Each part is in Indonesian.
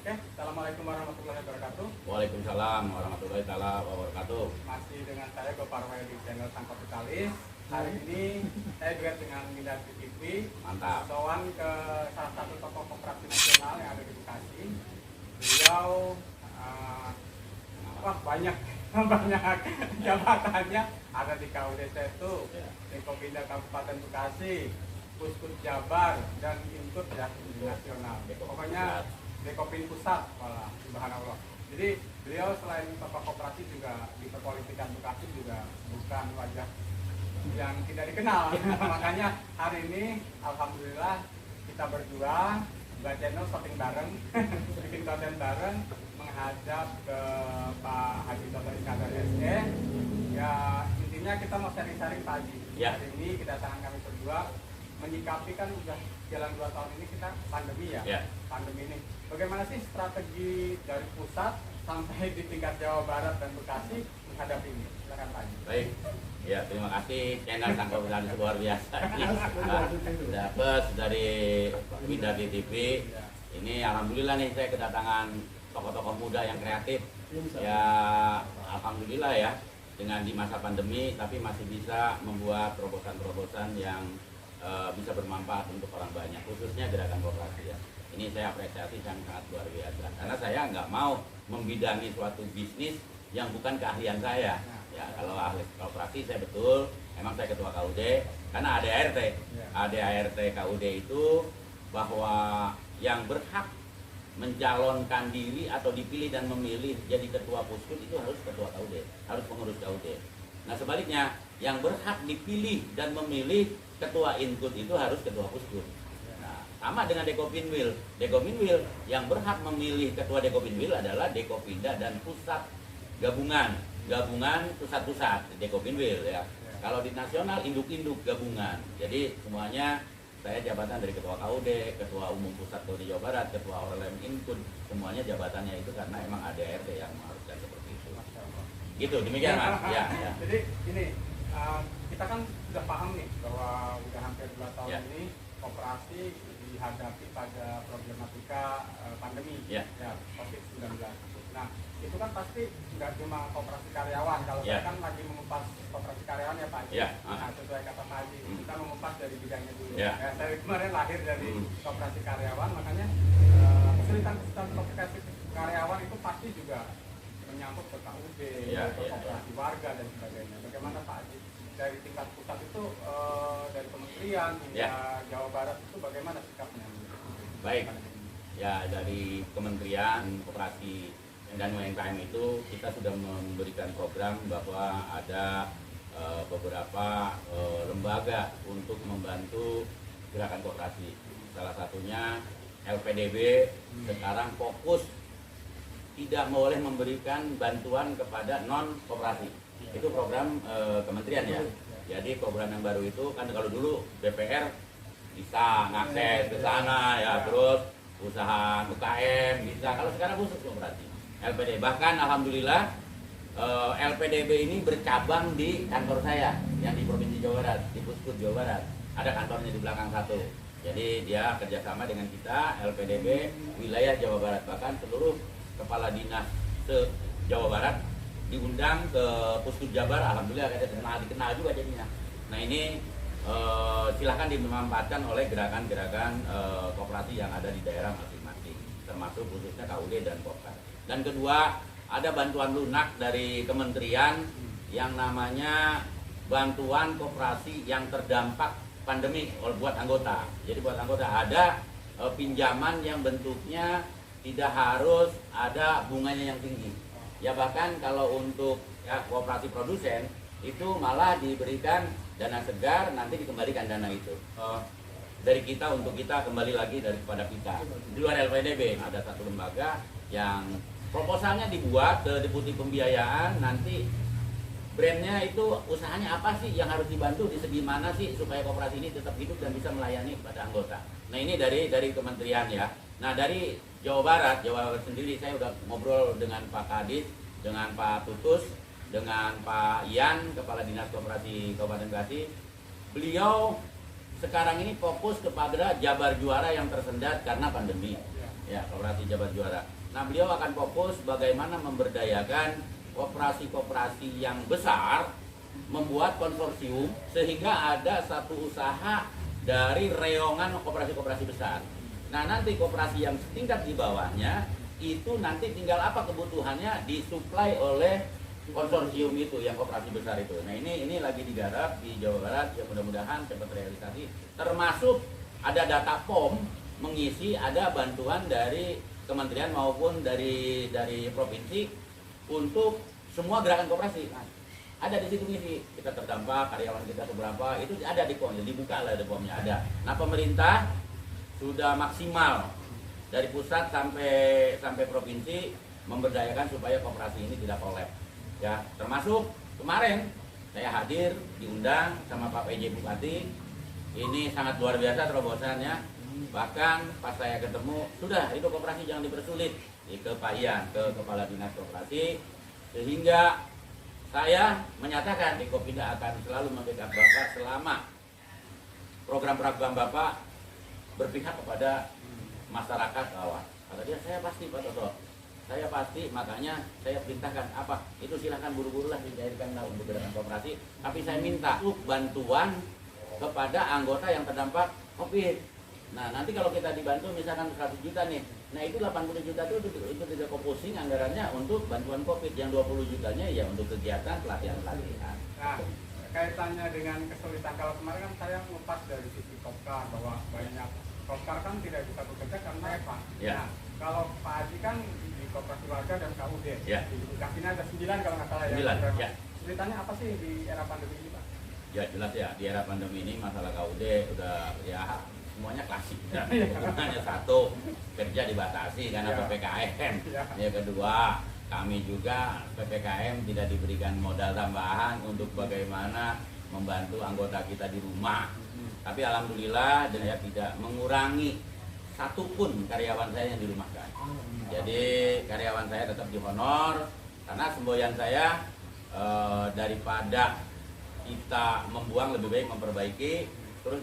Oke, Assalamualaikum warahmatullahi wabarakatuh. Waalaikumsalam warahmatullahi wabarakatuh. Masih dengan saya Gopar Wahyu di channel Sangkot Betalis. Hari ini saya juga dengan Mindarti TV. Mantap. Sowan ke salah satu tokoh koperasi nasional yang ada di Bekasi. Beliau banyak banyak jabatannya, ada di KUD itu, di Kopinda Kabupaten Bekasi, Puskut Jabar, dan Inkut ya di nasional. Pokoknya Dekopin Pusat, malah subhanallah. Jadi beliau selain tokoh koperasi juga di perpolitikan Bekasi juga bukan wajah yang tidak dikenal. Makanya hari ini alhamdulillah kita berdua Mbak Channel shopping bareng, bikin konten bareng menghadap ke Pak Haji Dr. Iskandar SE. Ya intinya kita mau sharing-sharing Pak Haji. Ya. Hari ini kedatangan kami berdua menyikapi kan udah jalan 2 tahun ini kita pandemi ya. Pandemi ini bagaimana sih strategi dari pusat sampai di tingkat Jawa Barat dan Bekasi menghadapi ini? Silakan Pak Haji. Baik, ya terima kasih channel Sangkot Betalis luar biasa. Dapat dari Mindarti TV. Ini alhamdulillah nih saya kedatangan tokoh-tokoh muda yang kreatif. Ya alhamdulillah ya, dengan di masa pandemi tapi masih bisa membuat terobosan-terobosan yang bisa bermanfaat untuk orang banyak, khususnya gerakan koperasi ya. Ini saya apresiasi sangat luar biasa, karena saya nggak mau membidangi suatu bisnis yang bukan keahlian saya. Ya kalau ahli koperasi saya betul, emang saya ketua KUD, karena ADART, ADART KUD itu bahwa yang berhak mencalonkan diri atau dipilih dan memilih jadi ketua Puskut itu harus ketua KUD, harus pengurus KUD. Nah sebaliknya, yang berhak dipilih dan memilih ketua Inkut itu harus ketua Puskut. Nah, sama dengan Dekopinwil. Dekopinwil yang berhak memilih ketua Dekopinwil adalah Dekopinda dan pusat gabungan pusat-pusat Dekopinwil ya. Kalau di nasional induk-induk gabungan. Jadi semuanya saya jabatan dari ketua KUD, ketua umum pusat KUD Jawa Barat, ketua ORLM Inkut, semuanya jabatannya itu karena emang ADART yang mengharuskan seperti itu. Gitu, demikian Mas. Ya. Jadi ini kita kan sudah paham nih bahwa udah hampir 2 tahun ini koperasi dihadapi pada problematika pandemi ya COVID-19. Nah itu kan pasti nggak cuma koperasi karyawan. Kalau saya kan lagi mengupas koperasi karyawan ya Pak Haji. Nah sesuai kata Pak Haji, kita mengupas dari bidangnya dulu. Saya kemarin lahir dari koperasi karyawan, makanya kesulitan koperasi karyawan itu pasti juga menyangkut ke KUD, ke koperasi warga dan sebagainya. Bagaimana Pak Haji dari tingkat pusat itu, dari kementerian hingga Jawa Barat itu bagaimana sikapnya? Baik, ya dari Kementerian Koperasi dan UMKM itu kita sudah memberikan program bahwa ada beberapa lembaga untuk membantu gerakan koperasi. Salah satunya LPDB sekarang fokus tidak boleh memberikan bantuan kepada non koperasi. Itu program kementerian ya. Jadi program yang baru itu kan kalau dulu BPR bisa ngakses ke sana ya, terus usaha UKM bisa. Kalau sekarang khusus koperasi. LPDB, bahkan alhamdulillah LPDB ini bercabang di kantor saya yang di Provinsi Jawa Barat, di Puskut Jawa Barat. Ada kantornya di belakang satu. Jadi dia kerjasama dengan kita LPDB wilayah Jawa Barat, bahkan seluruh kepala dinas se Jawa Barat diundang ke Puskut Jabar. Alhamdulillah kita dikenal juga jadinya. Nah ini silahkan dimanfaatkan oleh gerakan-gerakan koperasi yang ada di daerah masing-masing, termasuk khususnya KUD dan Kopkar. Dan kedua, ada bantuan lunak dari kementerian yang namanya bantuan koperasi yang terdampak pandemi buat anggota. Jadi buat anggota ada pinjaman yang bentuknya tidak harus ada bunganya yang tinggi. Ya bahkan kalau untuk koperasi produsen itu malah diberikan dana segar, nanti dikembalikan dana itu. Dari kita untuk kita kembali lagi daripada kita. Di luar LPDB ada satu lembaga yang proposalnya dibuat ke Deputi Pembiayaan, nanti brandnya itu usahanya apa sih yang harus dibantu, di segi mana sih supaya koperasi ini tetap hidup dan bisa melayani kepada anggota. Nah ini dari kementerian ya. Nah dari Jawa Barat sendiri saya udah ngobrol dengan Pak Kadis, dengan Pak Tutus, dengan Pak Ian, Kepala Dinas Koperasi Kabupaten Bekasi. Beliau sekarang ini fokus kepada Jabar Juara yang tersendat karena pandemi. Ya, Koperasi Jabar Juara. Nah, beliau akan fokus bagaimana memberdayakan koperasi-koperasi yang besar, membuat konsorsium sehingga ada satu usaha dari reongan koperasi-koperasi besar. Nah, nanti koperasi yang tingkat di bawahnya itu nanti tinggal apa kebutuhannya disuplai oleh konsorsium itu yang koperasi besar itu. Nah, ini lagi digarap di Jawa Barat, ya mudah-mudahan cepat realisasi. Termasuk ada data POM mengisi, ada bantuan dari kementerian maupun dari provinsi untuk semua gerakan koperasi. Nah, ada di situ ngisi, kita terdampak, karyawan kita beberapa, itu ada di POM, dibuka lah di POM-nya ada. Nah, pemerintah sudah maksimal dari pusat sampai provinsi memberdayakan supaya koperasi ini tidak kolab. Ya, termasuk kemarin saya hadir diundang sama Pak PJ Bupati. Ini sangat luar biasa terobosannya. Bahkan pas saya ketemu, sudah itu koperasi jangan dipersulit. Ke Pak Ian, ke Kepala Dinas Koperasi, sehingga saya menyatakan di Kopinda akan selalu membackup Bapak selama program-program Bapak berpihak kepada masyarakat bawah. Kata dia, saya pasti Pak Toto, saya pasti, makanya saya perintahkan apa itu silahkan buru-buru lah dicairkan lah untuk gerakan koperasi. Tapi saya minta bantuan kepada anggota yang terdampak COVID. Nah, nanti kalau kita dibantu misalkan 100 juta nih, nah itu 80 juta itu tidak composing anggarannya untuk bantuan COVID, yang 20 jutanya ya untuk kegiatan pelatihan-pelatihan. Nah, kaitannya dengan kesulitan, kalau kemarin kan saya lepas dari sisi Kopkar bahwa banyak Kopkar kan tidak bisa bekerja karena EVA. Ya. Nah, kalau Pak Haji kan di Koperasi Warga dan KUD, ya. Di Kasina ada 9 kalau nggak salah ya. 9, ya. Ceritanya apa sih di era pandemi ini, Pak? Ya jelas ya, di era pandemi ini masalah KUD udah ya semuanya klasik ya. Hanya satu, kerja dibatasi karena PPKM. Yang kedua, kami juga PPKM tidak diberikan modal tambahan untuk bagaimana membantu anggota kita di rumah. Tapi alhamdulillah saya tidak mengurangi satupun karyawan saya yang dirumahkan. Jadi karyawan saya tetap dihonor karena semboyan saya daripada kita membuang lebih baik memperbaiki, terus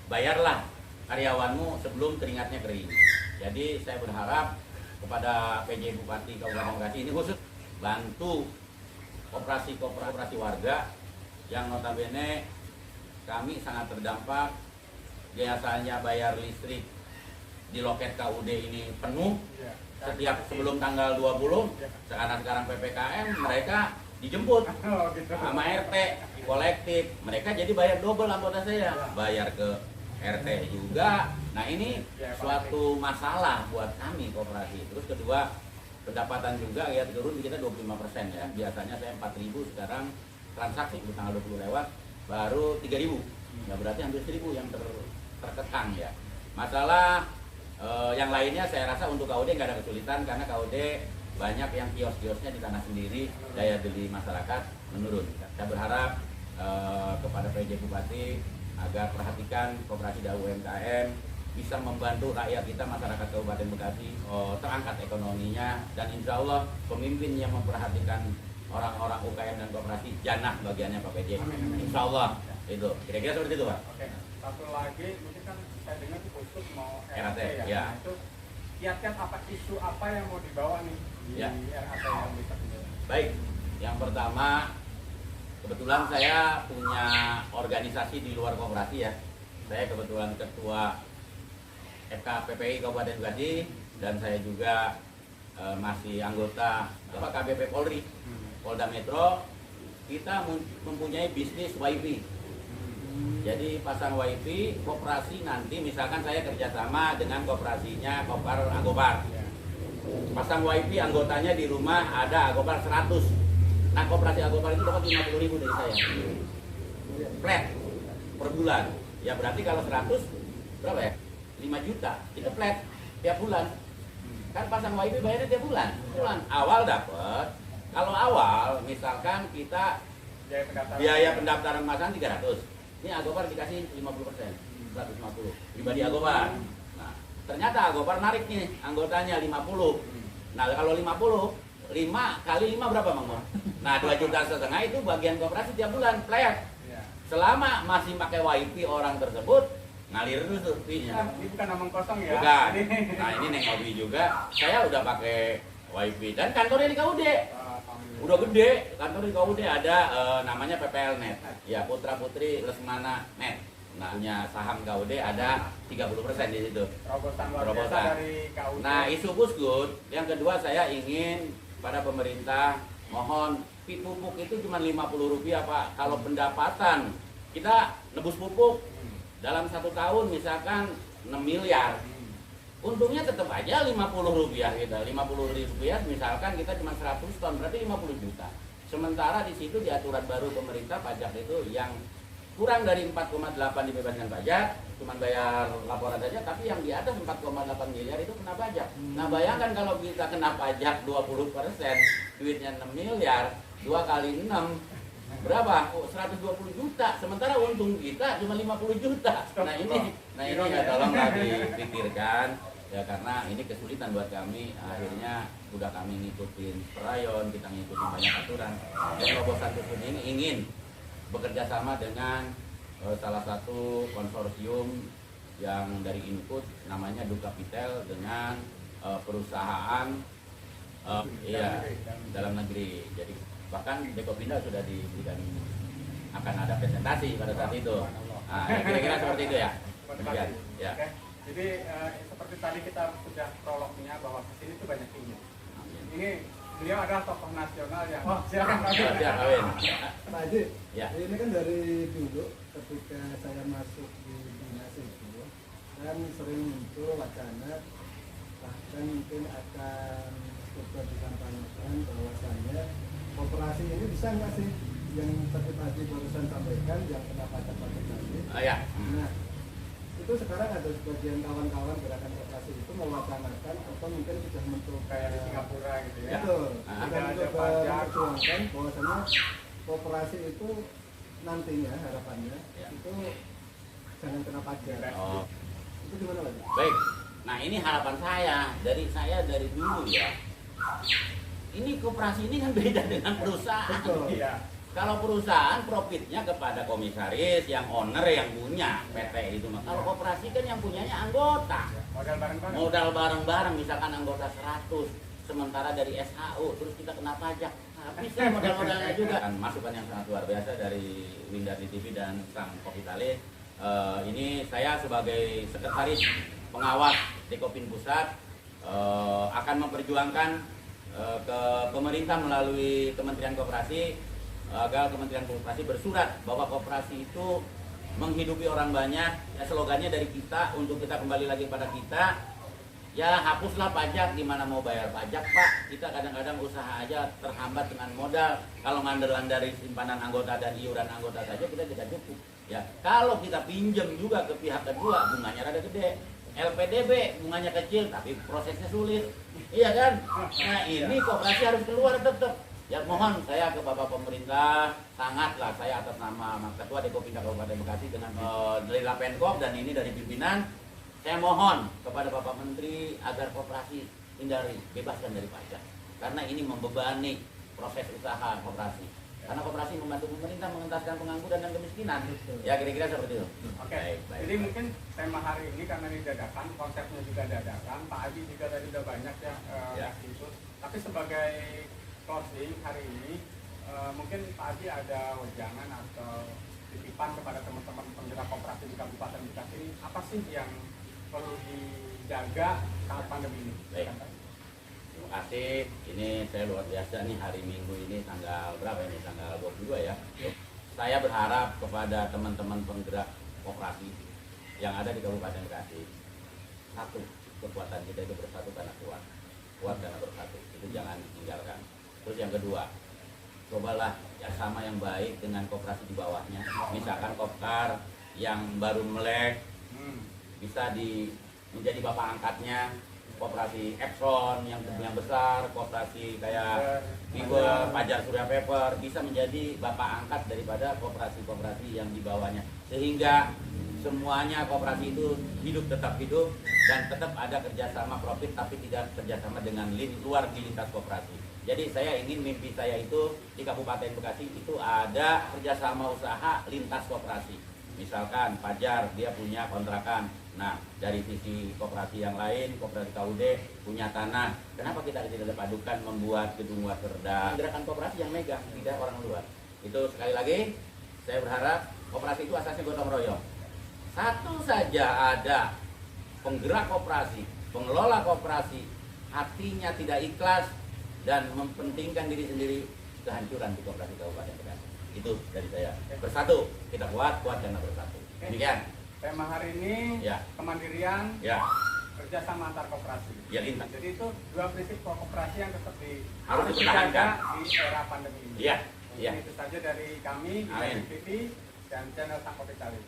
bayarlah karyawanmu sebelum keringatnya kering. Jadi saya berharap kepada PJ Bupati Kabupaten Bekasi ini khusus bantu koperasi warga yang notabene kami sangat terdampak. Biasanya bayar listrik di loket KUD ini penuh setiap sebelum tanggal 20. Sekarang PPKM mereka dijemput sama RT kolektif, mereka jadi bayar double anggota saya, bayar ke RT juga. Nah, ini suatu masalah buat kami koperasi. Terus kedua, pendapatan juga ya turun kita 25% ya. Biasanya saya 4.000, sekarang transaksi di tanggal 20 lewat baru 3.000. Ya berarti hampir 1.000 yang terkekang ya. Masalah yang lainnya saya rasa untuk KUD nggak ada kesulitan karena KUD banyak yang kios-kiosnya di tanah sendiri, daya beli masyarakat menurun. Saya berharap kepada PJ Bupati agar perhatikan koperasi dan UMKM bisa membantu rakyat kita, masyarakat Kabupaten Bekasi terangkat ekonominya, dan insya Allah pemimpin yang memperhatikan orang-orang UKM dan koperasi janah bagiannya Pak PJ. Insya Allah itu kira-kira seperti itu Pak. Oke. Satu lagi mungkin kan saya dengar khusus mau RAT ya. Ya. Nah, itu kiat-kiat apa, isu apa yang mau dibawa nih di RAT yang bisa dibawa? Baik, yang pertama kebetulan saya punya organisasi di luar koperasi ya. Saya kebetulan ketua FKPPI Kabupaten Bekasi dan saya juga masih anggota KBP Polri, Polda Metro. Kita mempunyai bisnis WiFi. Jadi pasang WiFi koperasi, nanti misalkan saya kerjasama dengan koperasinya Kopar Agopar. Pasang WiFi anggotanya di rumah ada Agopar 100. Nah, koperasi Agopar itu dapat 50.000 dari saya. Flat per bulan. Ya berarti kalau 100 berapa ya? 5 juta. Itu flat tiap bulan. Kan pasang WiFi bayarnya tiap bulan. Awal dapat. Kalau awal misalkan kita biaya pendaftaran masang 300. Ini Agopar dikasih 50%, 150. Pribadi Agopar. Nah, ternyata Agopar narik nih anggotanya 50. Nah, kalau 50, 5 kali 5 berapa Bang? Nah, 2,5 juta itu bagian koperasi tiap bulan flat. Selama masih pakai WiFi orang tersebut, ngalir terus tuh fee-nya. Ini bukan omong kosong ya. Bukan. Nah ini Neng Obi juga, saya udah pakai wifi dan kantornya di KUD. Udah gede, kantor di KUD ada namanya PPL Net. Ya, Putra Putri Lesmana Net. Nah, punya saham KUD ada 30% di situ. Terobosan luar biasa dari KUD. Nah, isu Pusgut, yang kedua saya ingin pada pemerintah mohon fee pupuk itu cuma Rp50 Pak. Kalau pendapatan kita nebus pupuk dalam 1 tahun misalkan 6 miliar. Untungnya tetap aja Rp50 kita. Rp50 misalkan kita cuma 100 ton berarti 50 juta. Sementara di situ di aturan baru pemerintah pajak itu yang kurang dari 4,8 dibebaskan pajak, cuma bayar laporan saja, tapi yang di atas 4,8 miliar itu kena pajak. Nah bayangkan kalau kita kena pajak 20%, duitnya 6 miliar, 2 kali 6, berapa? Oh, 120 juta, sementara untung kita cuma 50 juta. Nah ini ya tolonglah dipikirkan, ya karena ini kesulitan buat kami, akhirnya udah kami ngikutin rayon, kita ngikutin banyak aturan. Dan terobosan ini ingin bekerja sama dengan salah satu konsorsium yang dari input namanya Dukapitel dengan perusahaan dalam negeri. Jadi bahkan Dekopinda sudah diberikan akan ada presentasi pada saat itu. Nah, kira-kira seperti itu ya. Demikian. Ya. Oke. Jadi seperti tadi kita sudah prolognya bahwa kesini itu banyak ini. Ini beliau adalah tokoh nasional yang silakan Pak Haji. Pak Haji, ya. Ini kan dari dulu ketika saya masuk di dinas itu kan sering muncul wacana bahkan mungkin akan coba dikampanyekan bahwasannya koperasi ini bisa nggak sih yang tadi Pak Haji barusan sampaikan yang kena pajak tadi. Ya. Nah, itu sekarang ada sebagian kawan-kawan gerakan koperasi itu mewacanakan atau mungkin sudah mencoba Kayak di Singapura gitu ya. betul, Ada sudah mencoba pajak. memperjuangkan bahwasanya koperasi itu nantinya harapannya itu jangan kena pajak. Oh. Itu gimana lagi? Baik. Nah ini harapan saya dari dulu ya. Ini koperasi ini kan beda dengan perusahaan. Betul. Iya. Kalau perusahaan profitnya kepada komisaris, yang owner yang punya PT itu. Kalau koperasi kan yang punyanya anggota. Modal bareng-bareng. Modal bareng-bareng, misalkan anggota 100, sementara dari SHU terus kita kena pajak. Habis ya modal-modalnya juga. Masukan yang sangat luar biasa dari Windarti TV dan Sang Kopitale. Ini saya sebagai sekretaris pengawas Dekopin Pusat akan memperjuangkan ke pemerintah melalui Kementerian Koperasi agar Kementerian Koperasi bersurat bahwa koperasi itu menghidupi orang banyak. Ya, slogannya dari kita untuk kita kembali lagi pada kita. Ya hapuslah pajak, gimana mau bayar pajak Pak? Kita kadang-kadang usaha aja terhambat dengan modal. Kalau ngandelan dari simpanan anggota dan iuran anggota saja kita tidak cukup. Ya kalau kita pinjam juga ke pihak kedua, bunganya rada gede. LPDB bunganya kecil tapi prosesnya sulit. Iya kan? Nah ini koperasi harus keluar tetap. Ya mohon saya ke Bapak Pemerintah, sangatlah saya atas nama Ketua Dekopinda Kabupaten Bekasi dengan dari Lapenkop dan ini dari pimpinan, saya mohon kepada Bapak Menteri agar koperasi hindari, bebaskan dari pajak. Karena ini membebani proses usaha koperasi. Karena koperasi membantu pemerintah mengentaskan pengangguran dan kemiskinan. Ya kira-kira seperti itu. Oke. Jadi mungkin tema hari ini karena ini dadakan, konsepnya juga dadakan. Pak Haji juga tadi udah banyak ya kasih itu. Tapi sebagai closing hari ini, mungkin Pak Haji ada wejangan atau titipan kepada teman-teman penggerak koperasi di Kabupaten Bekasi ini, apa sih yang perlu dijaga saat pandemi ini? Baik. Terima kasih. Ini saya luar biasa nih hari Minggu ini tanggal berapa ini? Tanggal 22 ya. Saya berharap kepada teman-teman penggerak koperasi yang ada di Kabupaten Bekasi, satu, kekuatan kita itu bersatu karena kuat karena bersatu. Itu jangan tinggalkan. Terus yang kedua, cobalah kerjasama yang baik dengan koperasi di bawahnya. Misalkan Kopkar yang baru melek bisa menjadi bapak angkatnya. Koperasi Epson yang besar, koperasi kayak Fiber, Fajar Surya Paper bisa menjadi bapak angkat daripada koperasi-koperasi yang di bawahnya. Sehingga semuanya koperasi itu tetap hidup dan tetap ada kerjasama profit tapi tidak kerjasama dengan luar di lintas koperasi. Jadi saya ingin mimpi saya itu di Kabupaten Bekasi itu ada kerjasama usaha lintas koperasi. Misalkan Fajar dia punya kontrakan. Nah, dari sisi koperasi yang lain, koperasi KUD punya tanah. Kenapa kita tidak padukan membuat gedung water dan gerakan koperasi yang megang, tidak orang luar. Itu sekali lagi saya berharap koperasi itu asasnya gotong royong. Satu saja ada penggerak koperasi, pengelola koperasi, hatinya tidak ikhlas dan mempentingkan diri sendiri, kehancuran di koperasi Kabupaten Bekasi. Itu dari saya. Bersatu, kita kuat karena bersatu. Demikian. Tema hari ini Ya. kemandirian, Ya. kerjasama antar koperasi. Ya, Lintas. Jadi itu dua prinsip koperasi yang tetap Harus dijaga dipertahankan di era pandemi ini. Iya. Mungkin Iya. itu saja dari kami, Amin. dari TV dan channel Sang Kopi Cali.